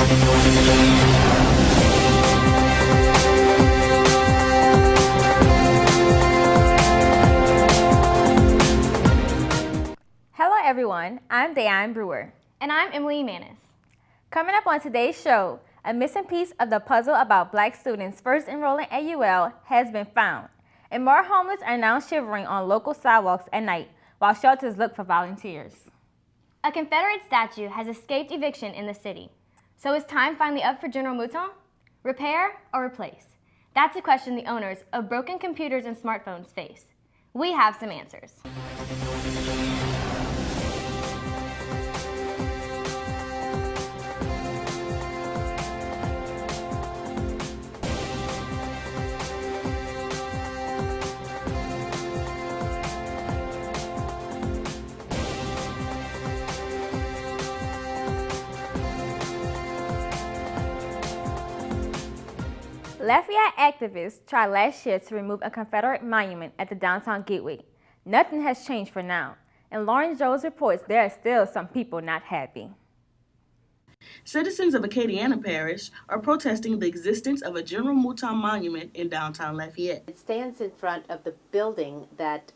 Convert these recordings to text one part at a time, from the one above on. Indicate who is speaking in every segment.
Speaker 1: Hello everyone, I'm Dayan Brewer.
Speaker 2: And I'm Emily Manis.
Speaker 1: Coming up on today's show, a missing piece of the puzzle about Black students first enrolling at UL has been found, and more homeless are now shivering on local sidewalks at night while shelters look for volunteers.
Speaker 2: A Confederate statue has escaped eviction in the city. So is time finally up for General Mouton? Repair or replace? That's a question the owners of broken computers and smartphones face. We have some answers.
Speaker 1: Lafayette activists tried last year to remove a Confederate monument at the downtown gateway. Nothing has changed for now, and Lauren Jones reports there are still some people not happy.
Speaker 3: Citizens of Acadiana Parish are protesting the existence of a General Mouton monument in downtown Lafayette.
Speaker 4: It stands in front of the building that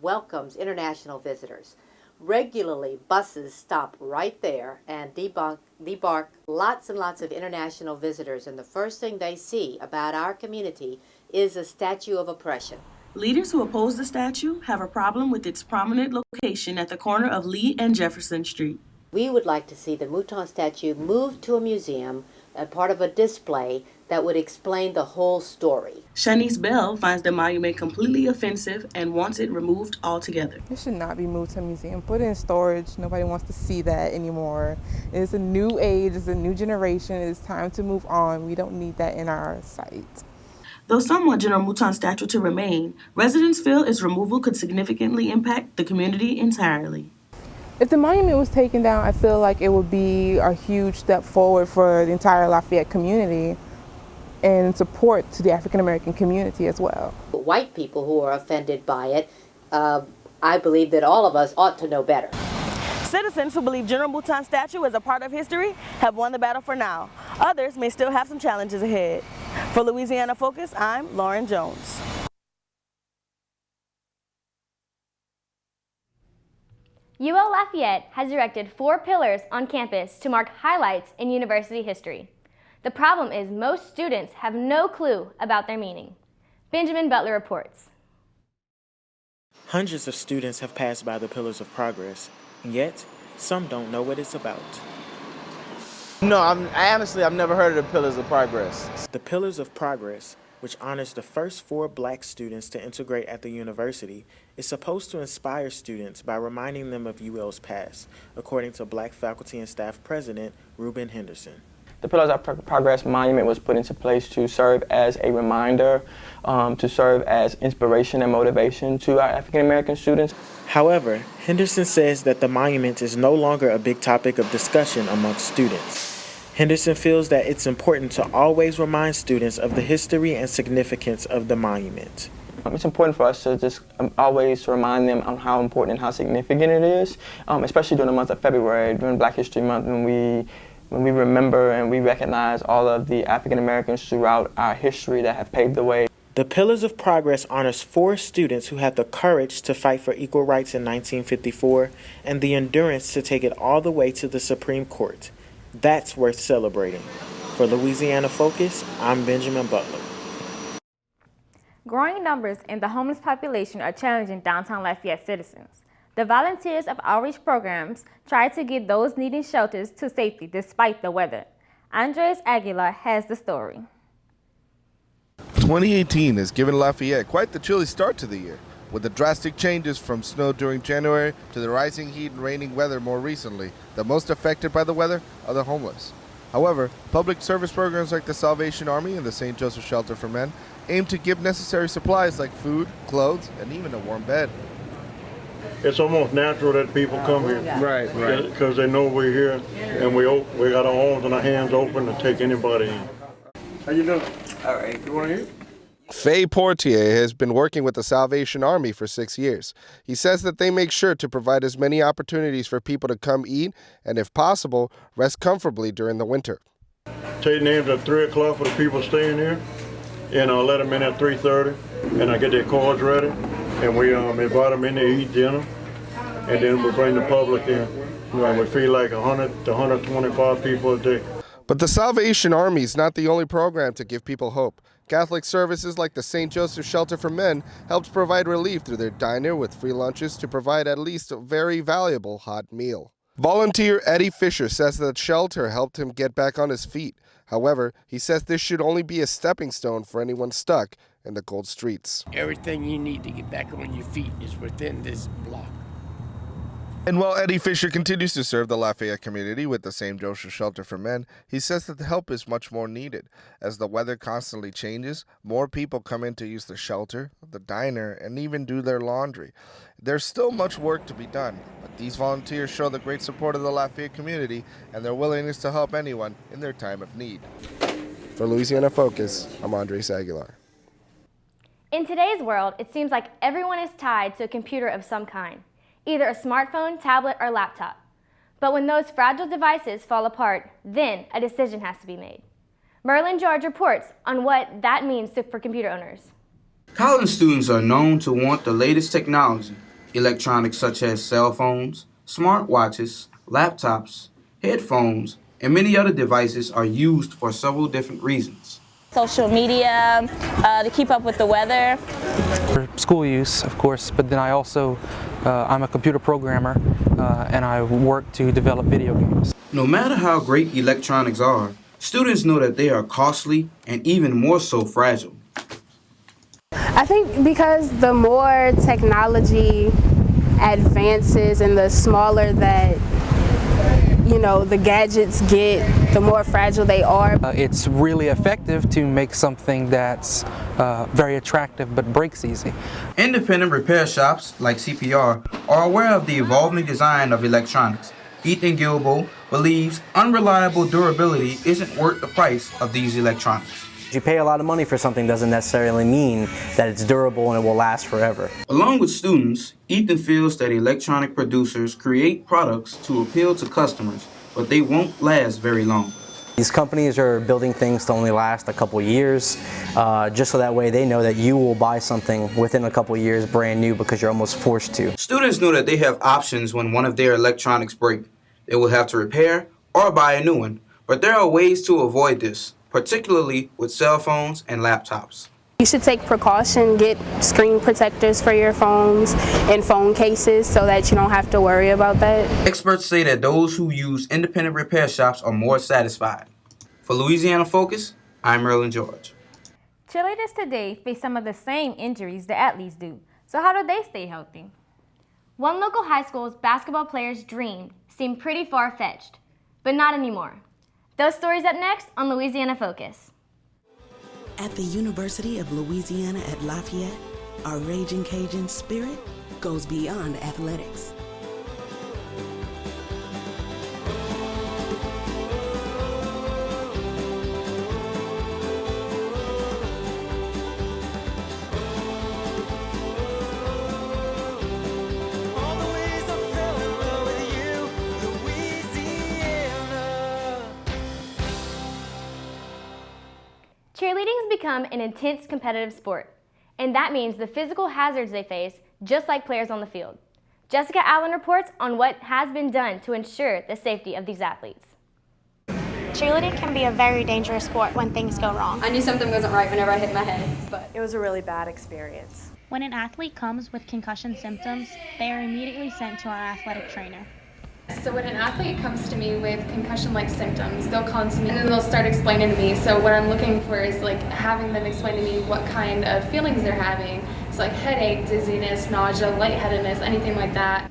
Speaker 4: welcomes international visitors. Regularly, buses stop right there and debark lots and lots of international visitors, and the first thing they see about our community is a statue of oppression.
Speaker 3: Leaders who oppose the statue have a problem with its prominent location at the corner of Lee and Jefferson Street.
Speaker 4: We would like to see the Mouton statue moved to a museum, a part of a display that would explain the whole story.
Speaker 3: Shanice Bell finds the monument completely offensive and wants it removed altogether.
Speaker 5: It should not be moved to a museum. Put it in storage. Nobody wants to see that anymore. It's a new age. It's a new generation. It's time to move on. We don't need that in our site.
Speaker 3: Though some want General Mouton's statue to remain, residents feel its removal could significantly impact the community entirely.
Speaker 5: If the monument was taken down, I feel like it would be a huge step forward for the entire Lafayette community and support to the African American community as well.
Speaker 4: White people who are offended by it, I believe that all of us ought to know better.
Speaker 3: Citizens who believe General Mouton's statue is a part of history have won the battle for now. Others may still have some challenges ahead. For Louisiana Focus, I'm Lauren Jones.
Speaker 2: UL Lafayette has erected 4 pillars on campus to mark highlights in university history. The problem is most students have no clue about their meaning. Benjamin Butler reports.
Speaker 6: Hundreds of students have passed by the Pillars of Progress, and yet some don't know what it's about.
Speaker 7: No, I've never heard of the Pillars of Progress.
Speaker 6: The Pillars of Progress, which honors the first 4 Black students to integrate at the university, is supposed to inspire students by reminding them of UL's past, according to Black Faculty and Staff President Reuben Henderson.
Speaker 8: The Pillars of Progress monument was put into place to serve as a reminder, to serve as inspiration and motivation to our African American students.
Speaker 6: However, Henderson says that the monument is no longer a big topic of discussion amongst students. Henderson feels that it's important to always remind students of the history and significance of the monument.
Speaker 8: It's important for us to just always remind them on how important and how significant it is, especially during the month of February, during Black History Month, when we remember and we recognize all of the African Americans throughout our history that have paved the way.
Speaker 6: The Pillars of Progress honors 4 students who had the courage to fight for equal rights in 1954 and the endurance to take it all the way to the Supreme Court. That's worth celebrating. For Louisiana Focus, I'm Benjamin Butler.
Speaker 1: Growing numbers in the homeless population are challenging downtown Lafayette citizens. The volunteers of outreach programs try to get those needing shelters to safety despite the weather. Andres Aguilar has the story.
Speaker 9: 2018 has given Lafayette quite the chilly start to the year, with the drastic changes from snow during January to the rising heat and raining weather more recently. The most affected by the weather are the homeless. However, public service programs like the Salvation Army and the St. Joseph Shelter for Men aim to give necessary supplies like food, clothes, and even a warm bed.
Speaker 10: It's almost natural that people come here.
Speaker 7: Right.
Speaker 10: Because they know we're here and we got our arms and our hands open to take anybody in. How you doing?
Speaker 7: All right.
Speaker 10: You want to eat?
Speaker 9: Faye Portier has been working with the Salvation Army for 6 years. He says that they make sure to provide as many opportunities for people to come eat and, if possible, rest comfortably during the winter.
Speaker 10: take names at 3 o'clock for the people staying here, and I'll let them in at 3:30, and I get their cards ready, and we invite them in to eat dinner, and then we bring the public in. We feed like 100 to 125 people a day.
Speaker 9: But the Salvation Army is not the only program to give people hope. Catholic services like the St. Joseph Shelter for Men helps provide relief through their diner with free lunches to provide at least a very valuable hot meal. Volunteer Eddie Fisher says that shelter helped him get back on his feet. However, he says this should only be a stepping stone for anyone stuck in the cold streets.
Speaker 11: Everything you need to get back on your feet is within this block.
Speaker 9: And while Eddie Fisher continues to serve the Lafayette community with the St. Joseph Shelter for Men, he says that the help is much more needed. As the weather constantly changes, more people come in to use the shelter, the diner, and even do their laundry. There's still much work to be done, but these volunteers show the great support of the Lafayette community and their willingness to help anyone in their time of need. For Louisiana Focus, I'm Andres Aguilar.
Speaker 2: In today's world, it seems like everyone is tied to a computer of some kind, either a smartphone, tablet, or laptop. But when those fragile devices fall apart, then a decision has to be made. Merlin George reports on what that means for computer owners.
Speaker 12: College students are known to want the latest technology, electronics such as cell phones, smartwatches, laptops, headphones, and many other devices are used for several different reasons.
Speaker 3: Social media, to keep up with the weather.
Speaker 13: For school use, of course, but then I also, I'm a computer programmer and I work to develop video games.
Speaker 12: No matter how great electronics are, students know that they are costly and even more so fragile.
Speaker 14: I think because the more technology advances and the smaller that the gadgets get, the more fragile they are.
Speaker 13: It's really effective to make something that's very attractive but breaks easy.
Speaker 12: Independent repair shops like CPR are aware of the evolving design of electronics. Ethan Gilbo believes unreliable durability isn't worth the price of these electronics.
Speaker 15: You pay a lot of money for something doesn't necessarily mean that it's durable and it will last forever.
Speaker 12: Along with students, Ethan feels that electronic producers create products to appeal to customers, but they won't last very long.
Speaker 15: These companies are building things to only last a couple years, just so that way they know that you will buy something within a couple years brand new because you're almost forced to.
Speaker 12: Students know that they have options when one of their electronics breaks. They will have to repair or buy a new one, but there are ways to avoid this, particularly with cell phones and laptops.
Speaker 14: You should take precaution, get screen protectors for your phones and phone cases so that you don't have to worry about that.
Speaker 12: Experts say that those who use independent repair shops are more satisfied. For Louisiana Focus, I'm Merlin George.
Speaker 1: Cheerleaders today face some of the same injuries the athletes do. So how do they stay healthy?
Speaker 2: One local high school's basketball player's dream seemed pretty far-fetched, but not anymore. Those stories up next on Louisiana Focus.
Speaker 16: At the University of Louisiana at Lafayette, our Raging Cajun spirit goes beyond athletics.
Speaker 2: Cheerleading has become an intense competitive sport, and that means the physical hazards they face, just like players on the field. Jessica Allen reports on what has been done to ensure the safety of these athletes.
Speaker 17: Cheerleading can be a very dangerous sport when things go wrong.
Speaker 18: I knew something wasn't right whenever I hit my head, but
Speaker 19: it was a really bad experience.
Speaker 20: When an athlete comes with concussion symptoms, they are immediately sent to our athletic trainer.
Speaker 18: So when an athlete comes to me with concussion-like symptoms, they'll come to me and then they'll start explaining to me. So what I'm looking for is having them explain to me what kind of feelings they're having. It's like headache, dizziness, nausea, lightheadedness, anything like that.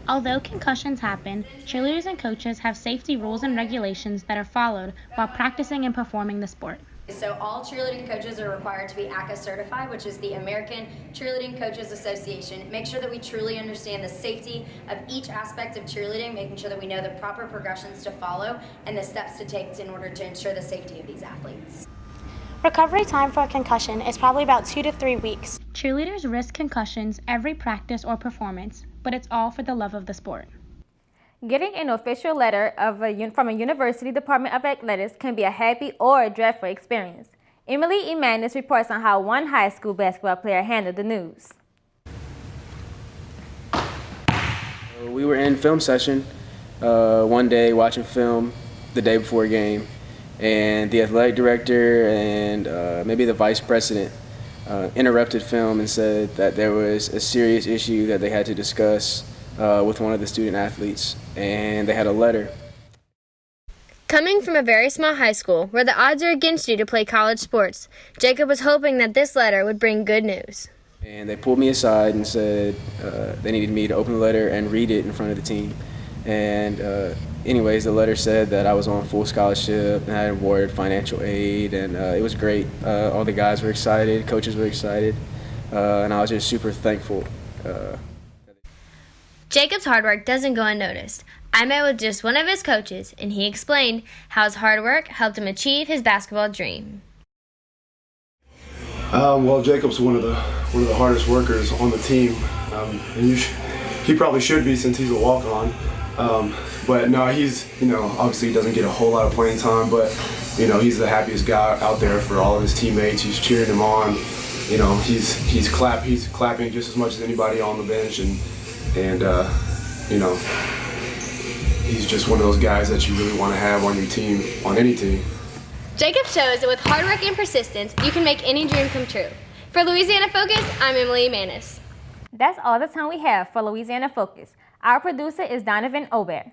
Speaker 20: Although concussions happen, cheerleaders and coaches have safety rules and regulations that are followed while practicing and performing the sport.
Speaker 21: So all cheerleading coaches are required to be ACA certified, which is the American Cheerleading Coaches Association. Make sure that we truly understand the safety of each aspect of cheerleading, making sure that we know the proper progressions to follow and the steps to take in order to ensure the safety of these athletes.
Speaker 17: Recovery time for a concussion is probably about 2 to 3 weeks.
Speaker 20: Cheerleaders risk concussions every practice or performance, but it's all for the love of the sport.
Speaker 1: Getting an official letter from a university department of athletics can be a happy or a dreadful experience. Emily Emanis reports on how one high school basketball player handled the news.
Speaker 5: We were in film session one day watching film the day before a game, and the athletic director and maybe the vice president interrupted film and said that there was a serious issue that they had to discuss with one of the student athletes, and they had a letter.
Speaker 2: Coming from a very small high school where the odds are against you to play college sports, Jacob was hoping that this letter would bring good news.
Speaker 5: And they pulled me aside and said they needed me to open the letter and read it in front of the team. And anyways, the letter said that I was on full scholarship and I had awarded financial aid, and it was great. All the guys were excited, coaches were excited, and I was just super thankful.
Speaker 2: Jacob's hard work doesn't go unnoticed. I met with just one of his coaches, and he explained how his hard work helped him achieve his basketball dream.
Speaker 22: Well, Jacob's one of the hardest workers on the team, and he probably should be since he's a walk-on. But no, he's obviously he doesn't get a whole lot of playing time, but he's the happiest guy out there for all of his teammates. He's cheering them on. He's clapping just as much as anybody on the bench, and he's just one of those guys that you really want to have on your team, on any team.
Speaker 2: Jacob shows that with hard work and persistence, you can make any dream come true. For Louisiana Focus, I'm Emily Manis.
Speaker 1: That's all the time we have for Louisiana Focus. Our producer is Donovan Obert.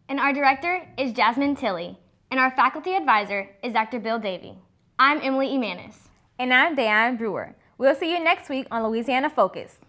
Speaker 2: And our director is Jasmine Tilley. And our faculty advisor is Dr. Bill Davey. I'm Emily Emanis.
Speaker 1: And I'm Dayon Brewer. We'll see you next week on Louisiana Focus.